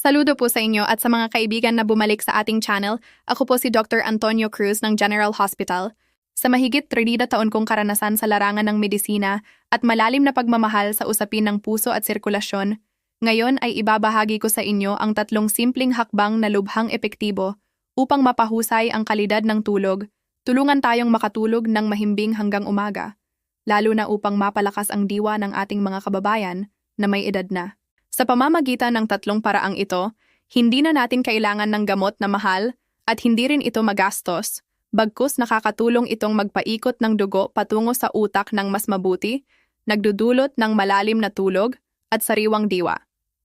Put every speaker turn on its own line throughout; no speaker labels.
Saludo po sa inyo at sa mga kaibigan na bumalik sa ating channel. Ako po si Dr. Antonio Cruz ng General Hospital. Sa mahigit 30 taon kong karanasan sa larangan ng medisina at malalim na pagmamahal sa usapin ng puso at sirkulasyon, ngayon ay ibabahagi ko sa inyo ang tatlong simpleng hakbang na lubhang epektibo upang mapahusay ang kalidad ng tulog. Tulungan tayong makatulog ng mahimbing hanggang umaga, lalo na upang mapalakas ang diwa ng ating mga kababayan na may edad na. Sa pamamagitan ng tatlong paraang ito, hindi na natin kailangan ng gamot na mahal at hindi rin ito magastos, bagkus nakakatulong itong magpaikot ng dugo patungo sa utak ng mas mabuti, nagdudulot ng malalim na tulog at sariwang diwa.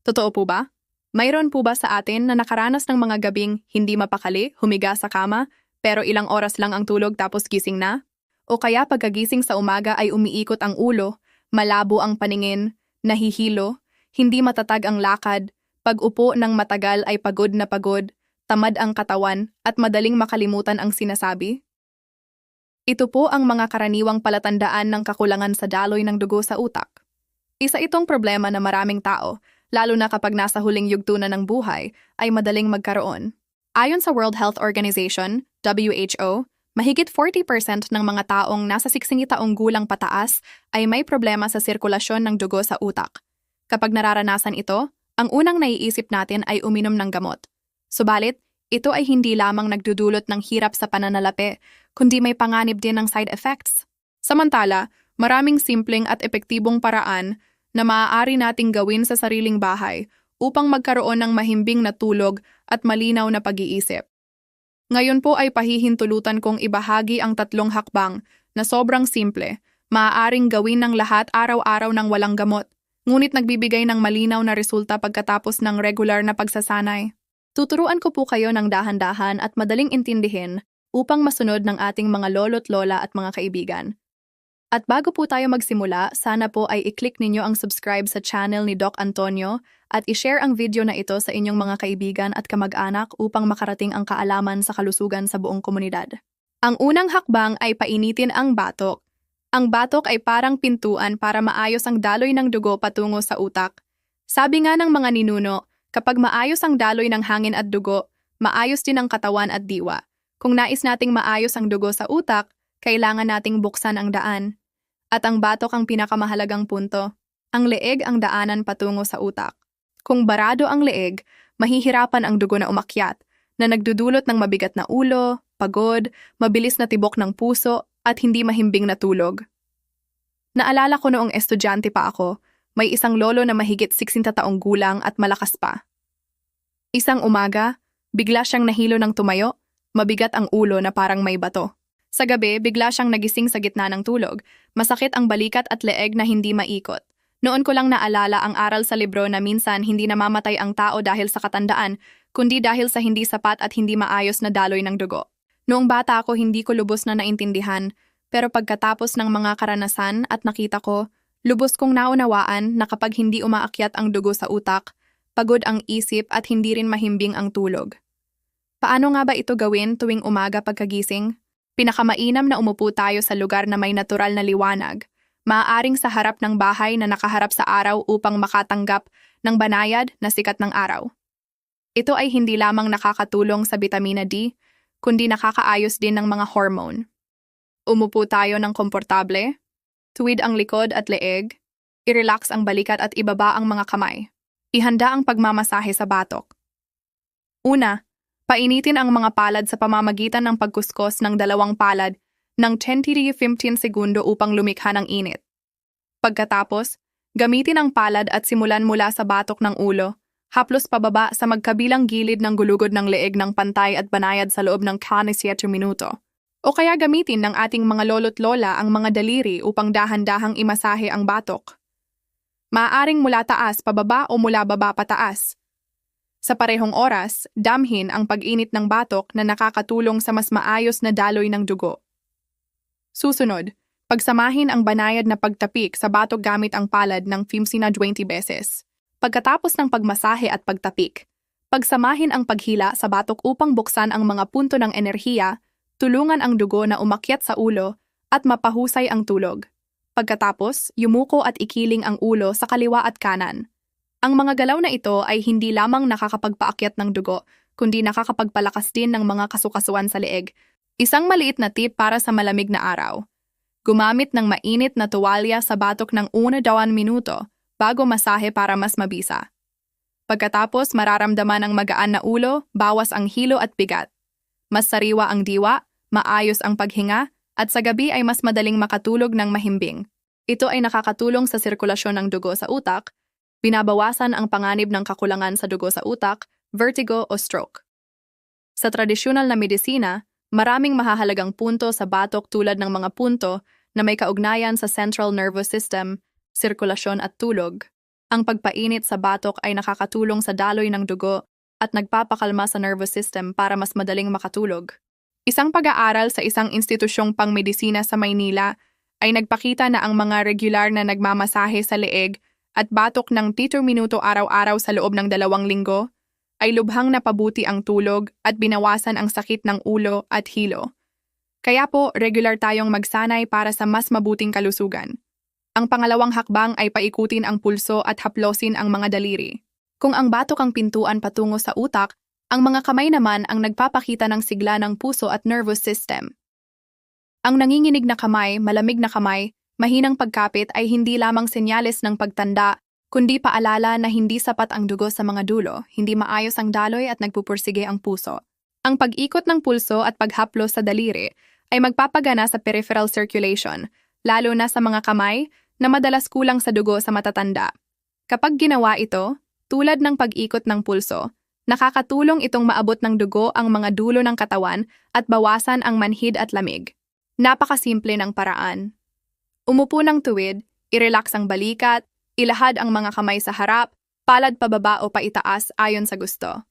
Totoo po ba? Mayroon po ba sa atin na nakaranas ng mga gabing hindi mapakali, humiga sa kama, pero ilang oras lang ang tulog tapos gising na? O kaya pagkagising sa umaga ay umiikot ang ulo, malabo ang paningin, nahihilo, hindi matatag ang lakad, pag-upo ng matagal ay pagod na pagod, tamad ang katawan at madaling makalimutan ang sinasabi? Ito po ang mga karaniwang palatandaan ng kakulangan sa daloy ng dugo sa utak. Isa itong problema na maraming tao, lalo na kapag nasa huling yugto na ng buhay, ay madaling magkaroon. Ayon sa World Health Organization, WHO, mahigit 40% ng mga taong nasa 60 taong gulang pataas ay may problema sa sirkulasyon ng dugo sa utak. Kapag nararanasan ito, ang unang naiisip natin ay uminom ng gamot. Subalit, ito ay hindi lamang nagdudulot ng hirap sa pananalapi, kundi may panganib din ng side effects. Samantala, maraming simpleng at epektibong paraan na maaari nating gawin sa sariling bahay upang magkaroon ng mahimbing na tulog at malinaw na pag-iisip. Ngayon po ay pahihintulutan kong ibahagi ang tatlong hakbang na sobrang simple, maaaring gawin ng lahat araw-araw ng walang gamot, ngunit nagbibigay ng malinaw na resulta pagkatapos ng regular na pagsasanay. Tuturuan ko po kayo ng dahan-dahan at madaling intindihin upang masunod ng ating mga lolo't lola at mga kaibigan. At bago po tayo magsimula, sana po ay i-click ninyo ang subscribe sa channel ni Doc Antonio at i-share ang video na ito sa inyong mga kaibigan at kamag-anak upang makarating ang kaalaman sa kalusugan sa buong komunidad. Ang unang hakbang ay painitin ang batok. Ang batok ay parang pintuan para maayos ang daloy ng dugo patungo sa utak. Sabi nga ng mga ninuno, kapag maayos ang daloy ng hangin at dugo, maayos din ang katawan at diwa. Kung nais nating maayos ang dugo sa utak, kailangan nating buksan ang daan. At ang batok ang pinakamahalagang punto. Ang leeg ang daanan patungo sa utak. Kung barado ang leeg, mahihirapan ang dugo na umakyat, na nagdudulot ng mabigat na ulo, pagod, mabilis na tibok ng puso, at hindi mahimbing na tulog. Naalala ko noong estudyante pa ako, may isang lolo na mahigit 60 taong gulang at malakas pa. Isang umaga, bigla siyang nahilo ng tumayo, mabigat ang ulo na parang may bato. Sa gabi, bigla siyang nagising sa gitna ng tulog, masakit ang balikat at leeg na hindi maikot. Noon ko lang naalala ang aral sa libro na minsan hindi namamatay ang tao dahil sa katandaan, kundi dahil sa hindi sapat at hindi maayos na daloy ng dugo. Noong bata ako hindi ko lubos na naintindihan, pero pagkatapos ng mga karanasan at nakita ko, lubos kong naunawaan na kapag hindi umaakyat ang dugo sa utak, pagod ang isip at hindi rin mahimbing ang tulog. Paano nga ba ito gawin tuwing umaga pagkagising? Pinakamainam na umupo tayo sa lugar na may natural na liwanag, maaaring sa harap ng bahay na nakaharap sa araw upang makatanggap ng banayad na sikat ng araw. Ito ay hindi lamang nakakatulong sa bitamina D, kundi nakakaayos din ng mga hormone. Umupo tayo ng komportable, tuwid ang likod at leeg, i-relax ang balikat at ibaba ang mga kamay. Ihanda ang pagmamasahe sa batok. Una, painitin ang mga palad sa pamamagitan ng pagkuskos ng 2 palad ng 10 to 15 segundo upang lumikha ng init. Pagkatapos, gamitin ang palad at simulan mula sa batok ng ulo, haplos pababa sa magkabilang gilid ng gulugod ng leeg ng pantay at banayad sa loob ng 7 minuto. O kaya gamitin ng ating mga lolo't lola ang mga daliri upang dahan-dahang imasahe ang batok. Maaaring mula taas pababa o mula baba pataas. Sa parehong oras, damhin ang pag-init ng batok na nakakatulong sa mas maayos na daloy ng dugo. Susunod, pagsamahin ang banayad na pagtapik sa batok gamit ang palad ng 15 na 20 beses. Pagkatapos ng pagmasahe at pagtapik, pagsamahin ang paghila sa batok upang buksan ang mga punto ng enerhiya, tulungan ang dugo na umakyat sa ulo at mapahusay ang tulog. Pagkatapos, yumuko at ikiling ang ulo sa kaliwa at kanan. Ang mga galaw na ito ay hindi lamang nakakapagpaakyat ng dugo, kundi nakakapagpalakas din ng mga kasukasuan sa leeg. Isang maliit na tip para sa malamig na araw. Gumamit ng mainit na tuwalya sa batok ng 1-2 minuto bago masahe para mas mabisa. Pagkatapos mararamdaman ang magaan na ulo, bawas ang hilo at bigat. Mas sariwa ang diwa, maayos ang paghinga, at sa gabi ay mas madaling makatulog ng mahimbing. Ito ay nakakatulong sa sirkulasyon ng dugo sa utak, binabawasan ang panganib ng kakulangan sa dugo sa utak, vertigo o stroke. Sa tradisyonal na medisina, maraming mahahalagang punto sa batok tulad ng mga punto na may kaugnayan sa central nervous system, sirkulasyon at tulog. Ang pagpainit sa batok ay nakakatulong sa daloy ng dugo at nagpapakalma sa nervous system para mas madaling makatulog. Isang pag-aaral sa isang institusyong pangmedisina sa Maynila ay nagpakita na ang mga regular na nagmamasahe sa leeg at batok ng 30 minuto araw-araw sa loob ng 2 linggo ay lubhang napabuti ang tulog at binawasan ang sakit ng ulo at hilo. Kaya po, regular tayong magsanay para sa mas mabuting kalusugan. Ang pangalawang hakbang ay paikutin ang pulso at haplosin ang mga daliri. Kung ang batok ang pintuan patungo sa utak, ang mga kamay naman ang nagpapakita ng sigla ng puso at nervous system. Ang nanginginig na kamay, malamig na kamay, mahinang pagkapit ay hindi lamang senyales ng pagtanda, kundi paalala na hindi sapat ang dugo sa mga dulo, hindi maayos ang daloy at nagpupursige ang puso. Ang pag-ikot ng pulso at paghaplos sa daliri ay magpapagana sa peripheral circulation, lalo na sa mga kamay na madalas kulang sa dugo sa matatanda. Kapag ginawa ito, tulad ng pag-ikot ng pulso, nakakatulong itong maabot ng dugo ang mga dulo ng katawan at bawasan ang manhid at lamig. Napakasimple ng paraan. Umupo ng tuwid, i-relax ang balikat, ilahad ang mga kamay sa harap, palad pababa o paitaas ayon sa gusto.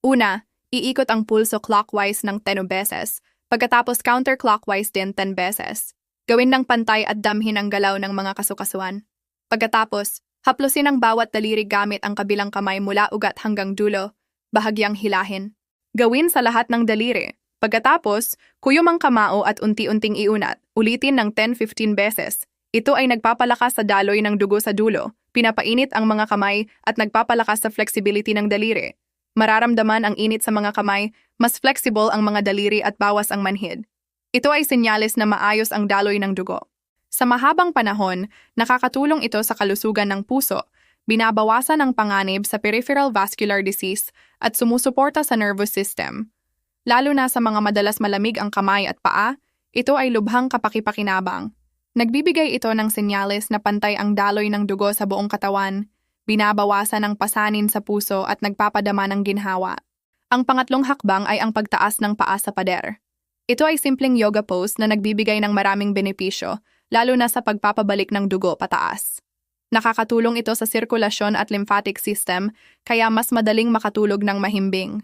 Una, iikot ang pulso clockwise ng 10 beses, pagkatapos counterclockwise din 10 beses. Gawin ng pantay at damhin ang galaw ng mga kasukasuan. Pagkatapos, haplosin ang bawat daliri gamit ang kabilang kamay mula ugat hanggang dulo, bahagyang hilahin. Gawin sa lahat ng daliri. Pagkatapos, kuyom ang kamao at unti-unting iunat, ulitin ng 10-15 beses. Ito ay nagpapalakas sa daloy ng dugo sa dulo, pinapainit ang mga kamay at nagpapalakas sa flexibility ng daliri. Mararamdaman ang init sa mga kamay, mas flexible ang mga daliri at bawas ang manhid. Ito ay senyales na maayos ang daloy ng dugo. Sa mahabang panahon, nakakatulong ito sa kalusugan ng puso, binabawasan ang panganib sa peripheral vascular disease at sumusuporta sa nervous system. Lalo na sa mga madalas malamig ang kamay at paa, ito ay lubhang kapakipakinabang. Nagbibigay ito ng senyales na pantay ang daloy ng dugo sa buong katawan, binabawasan ang pasanin sa puso at nagpapadama ng ginhawa. Ang pangatlong hakbang ay ang pagtaas ng paa sa pader. Ito ay simpleng yoga pose na nagbibigay ng maraming benepisyo, lalo na sa pagpapabalik ng dugo pataas. Nakakatulong ito sa sirkulasyon at lymphatic system, kaya mas madaling makatulog ng mahimbing.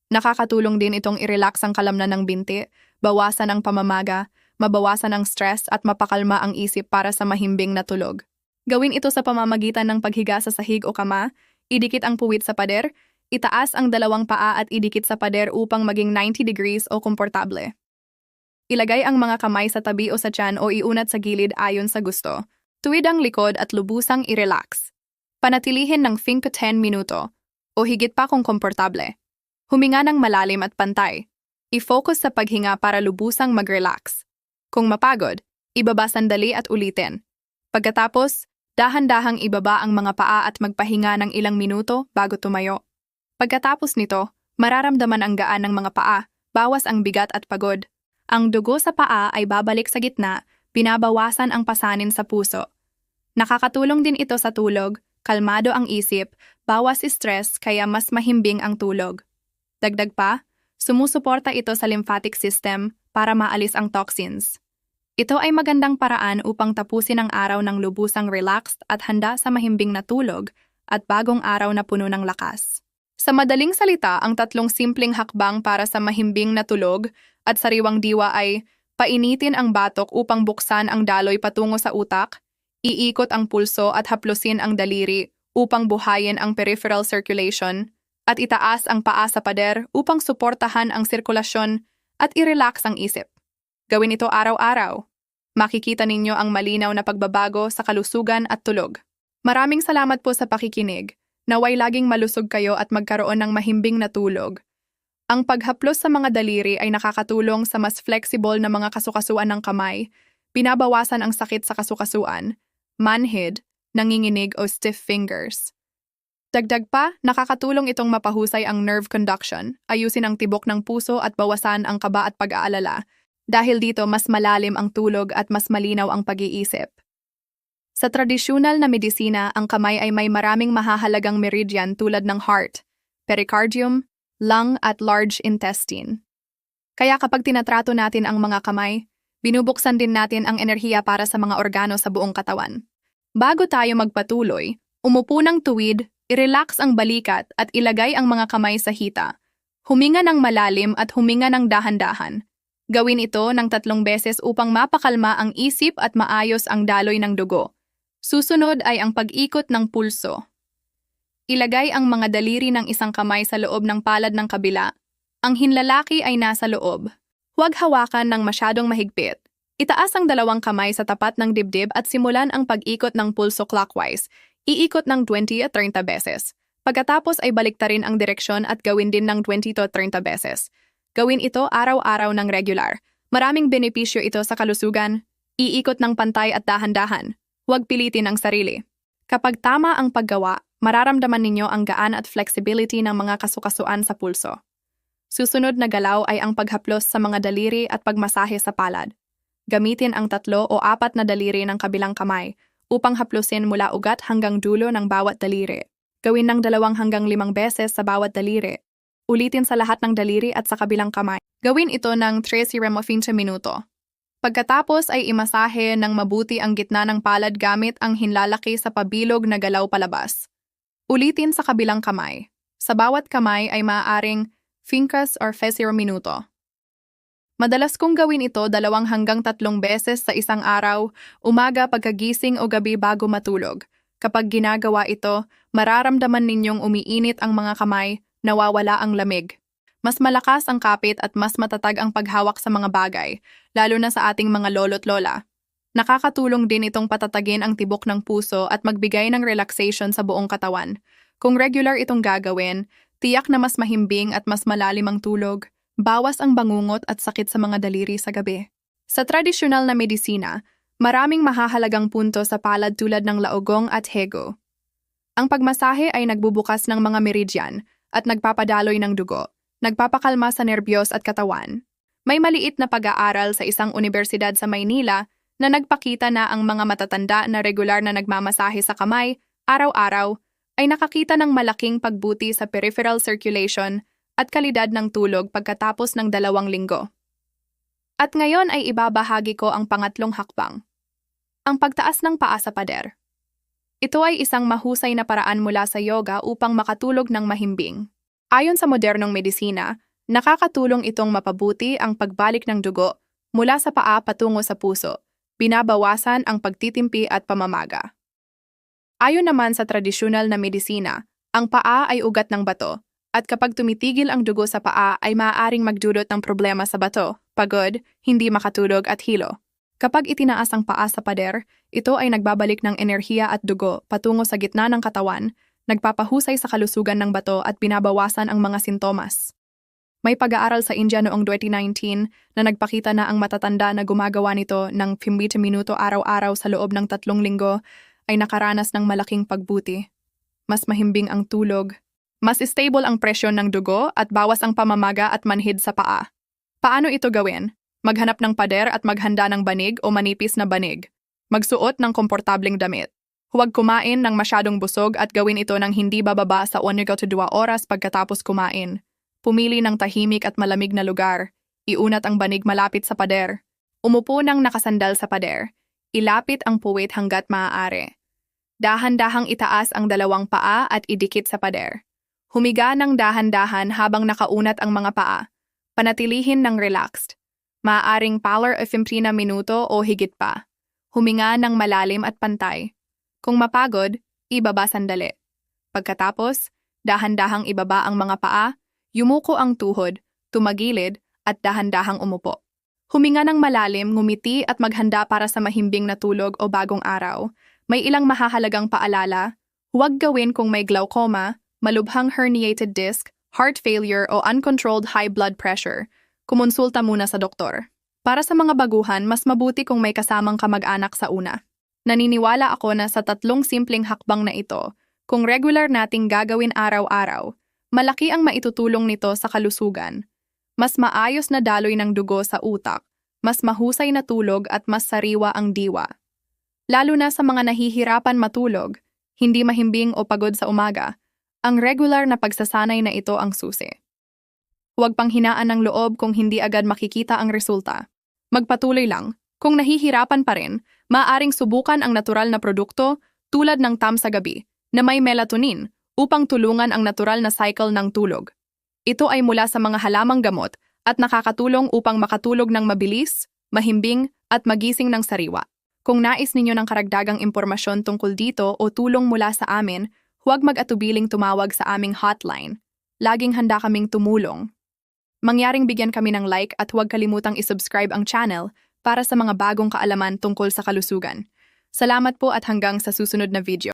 Nakakatulong din itong i-relax ang kalamnan ng binti, bawasan ang pamamaga, mabawasan ang stress at mapakalma ang isip para sa mahimbing na tulog. Gawin ito sa pamamagitan ng paghiga sa sahig o kama, idikit ang puwit sa pader, itaas ang 2 paa at idikit sa pader upang maging 90 degrees o komportable. Ilagay ang mga kamay sa tabi o sa tiyan o iunat sa gilid ayon sa gusto. Tuwid ang likod at lubusang i-relax. Panatilihin ng 5-10 minuto o higit pa kung komportable. Huminga ng malalim at pantay. I-focus sa paghinga para lubusang mag-relax. Kung mapagod, ibaba sandali at ulitin. Pagkatapos, dahan-dahang ibaba ang mga paa at magpahinga ng ilang minuto bago tumayo. Pagkatapos nito, mararamdaman ang gaan ng mga paa, bawas ang bigat at pagod. Ang dugo sa paa ay babalik sa gitna, binabawasan ang pasanin sa puso. Nakakatulong din ito sa tulog, kalmado ang isip, bawas stress kaya mas mahimbing ang tulog. Dagdag pa, sumusuporta ito sa lymphatic system para maalis ang toxins. Ito ay magandang paraan upang tapusin ang araw ng lubusang relaxed at handa sa mahimbing na tulog at bagong araw na puno ng lakas. Sa madaling salita, ang 3 simpleng hakbang para sa mahimbing na tulog at sariwang diwa ay painitin ang batok upang buksan ang daloy patungo sa utak, iikot ang pulso at haplusin ang daliri upang buhayin ang peripheral circulation, at itaas ang paa sa pader upang suportahan ang sirkulasyon at i-relax ang isip. Gawin ito araw-araw. Makikita ninyo ang malinaw na pagbabago sa kalusugan at tulog. Maraming salamat po sa pakikinig. Naway laging malusog kayo at magkaroon ng mahimbing na tulog. Ang paghaplos sa mga daliri ay nakakatulong sa mas flexible na mga kasukasuan ng kamay, binabawasan ang sakit sa kasukasuan, manhid, nanginginig o stiff fingers. Dagdag pa, nakakatulong itong mapahusay ang nerve conduction, ayusin ang tibok ng puso at bawasan ang kaba at pag-aalala. Dahil dito, mas malalim ang tulog at mas malinaw ang pag-iisip. Sa tradisyonal na medisina, ang kamay ay may maraming mahahalagang meridian tulad ng heart, pericardium, lung at large intestine. Kaya kapag tinatrato natin ang mga kamay, binubuksan din natin ang enerhiya para sa mga organo sa buong katawan. Bago tayo magpatuloy, umupo ng tuwid, i-relax ang balikat at ilagay ang mga kamay sa hita. Huminga ng malalim at huminga ng dahan-dahan. Gawin ito ng 3 beses upang mapakalma ang isip at maayos ang daloy ng dugo. Susunod ay ang pag-ikot ng pulso. Ilagay ang mga daliri ng isang kamay sa loob ng palad ng kabila. Ang hinlalaki ay nasa loob. Huwag hawakan ng masyadong mahigpit. Itaas ang 2 kamay sa tapat ng dibdib at simulan ang pag-ikot ng pulso clockwise. Iikot ng 20 at 30 beses. Pagkatapos ay baliktarin ang direksyon at gawin din ng 20 to 30 beses. Gawin ito araw-araw ng regular. Maraming benepisyo ito sa kalusugan. Iikot ng pantay at dahan-dahan. Huwag pilitin ang sarili. Kapag tama ang paggawa, mararamdaman ninyo ang gaan at flexibility ng mga kasukasuan sa pulso. Susunod na galaw ay ang paghaplos sa mga daliri at pagmasahe sa palad. Gamitin ang 3 o 4 na daliri ng kabilang kamay upang haplusin mula ugat hanggang dulo ng bawat daliri. Gawin ng 2 hanggang 5 beses sa bawat daliri. Ulitin sa lahat ng daliri at sa kabilang kamay. Gawin ito ng 3 minuto. Pagkatapos ay imasahe ng mabuti ang gitna ng palad gamit ang hinlalaki sa pabilog na galaw palabas. Ulitin sa kabilang kamay. Sa bawat kamay ay maaaring 5 or 10 minuto. Madalas kong gawin ito 2 hanggang 3 beses sa isang araw, umaga pagkagising o gabi bago matulog. Kapag ginagawa ito, mararamdaman ninyong umiinit ang mga kamay, nawawala ang lamig. Mas malakas ang kapit at mas matatag ang paghawak sa mga bagay, lalo na sa ating mga lolo't lola. Nakakatulong din itong patatagin ang tibok ng puso at magbigay ng relaxation sa buong katawan. Kung regular itong gagawin, tiyak na mas mahimbing at mas malalim ang tulog, bawas ang bangungot at sakit sa mga daliri sa gabi. Sa tradisyonal na medisina, maraming mahahalagang punto sa palad tulad ng laogong at hego. Ang pagmasahe ay nagbubukas ng mga meridian at nagpapadaloy ng dugo, nagpapakalma sa nerbiyos at katawan. May maliit na pag-aaral sa isang universidad sa Maynila na nagpakita na ang mga matatanda na regular na nagmamasahe sa kamay, araw-araw, ay nakakita ng malaking pagbuti sa peripheral circulation at kalidad ng tulog pagkatapos ng 2 linggo. At ngayon ay ibabahagi ko ang pangatlong hakbang. Ang pagtaas ng paa sa pader. Ito ay isang mahusay na paraan mula sa yoga upang makatulog ng mahimbing. Ayon sa modernong medisina, nakakatulong itong mapabuti ang pagbalik ng dugo mula sa paa patungo sa puso, binabawasan ang pagtitimpi at pamamaga. Ayon naman sa tradisyonal na medisina, ang paa ay ugat ng bato, at kapag tumitigil ang dugo sa paa ay maaaring magdulot ng problema sa bato, pagod, hindi makatulog at hilo. Kapag itinaas ang paa sa pader, ito ay nagbabalik ng enerhiya at dugo patungo sa gitna ng katawan, nagpapahusay sa kalusugan ng bato at binabawasan ang mga sintomas. May pag-aaral sa India noong 2019 na nagpakita na ang matatanda na gumagawa nito ng 15 minuto araw-araw sa loob ng 3 linggo ay nakaranas ng malaking pagbuti. Mas mahimbing ang tulog, mas stable ang presyon ng dugo at bawas ang pamamaga at manhid sa paa. Paano ito gawin? Maghanap ng pader at maghanda ng banig o manipis na banig. Magsuot ng komportableng damit. Huwag kumain ng masyadong busog at gawin ito ng hindi bababa sa 1 to 2 oras pagkatapos kumain. Pumili ng tahimik at malamig na lugar. Iunat ang banig malapit sa pader. Umupo ng nakasandal sa pader. Ilapit ang puwit hanggat maaari. Dahan-dahang itaas ang 2 paa at idikit sa pader. Humiga ng dahan-dahan habang nakaunat ang mga paa. Panatilihin ng relaxed. Maaaring power of 15 minuto o higit pa. Huminga ng malalim at pantay. Kung mapagod, ibaba sandali. Pagkatapos, dahan-dahang ibaba ang mga paa, yumuko ang tuhod, tumagilid, at dahan-dahang umupo. Huminga ng malalim, ngumiti at maghanda para sa mahimbing na tulog o bagong araw. May ilang mahahalagang paalala, Huwag gawin kung may glaucoma, malubhang herniated disc, heart failure o uncontrolled high blood pressure. Kumonsulta muna sa doktor. Para sa mga baguhan, mas mabuti kung may kasamang kamag-anak sa una. Naniniwala ako na sa 3 simpleng hakbang na ito, kung regular nating gagawin araw-araw, malaki ang maitutulong nito sa kalusugan. Mas maayos na daloy ng dugo sa utak, mas mahusay na tulog at mas sariwa ang diwa. Lalo na sa mga nahihirapan matulog, hindi mahimbing o pagod sa umaga, ang regular na pagsasanay na ito ang susi. Huwag panghinaan ng loob kung hindi agad makikita ang resulta. Magpatuloy lang. Kung nahihirapan pa rin, maaaring subukan ang natural na produkto tulad ng TAM sa gabi na may melatonin upang tulungan ang natural na cycle ng tulog. Ito ay mula sa mga halamang gamot at nakakatulong upang makatulog ng mabilis, mahimbing at magising ng sariwa. Kung nais ninyo ng karagdagang impormasyon tungkol dito o tulong mula sa amin, huwag mag-atubiling tumawag sa aming hotline. Laging handa kaming tumulong. Mangyaring bigyan kami ng like at huwag kalimutang isubscribe ang channel para sa mga bagong kaalaman tungkol sa kalusugan. Salamat po at hanggang sa susunod na video.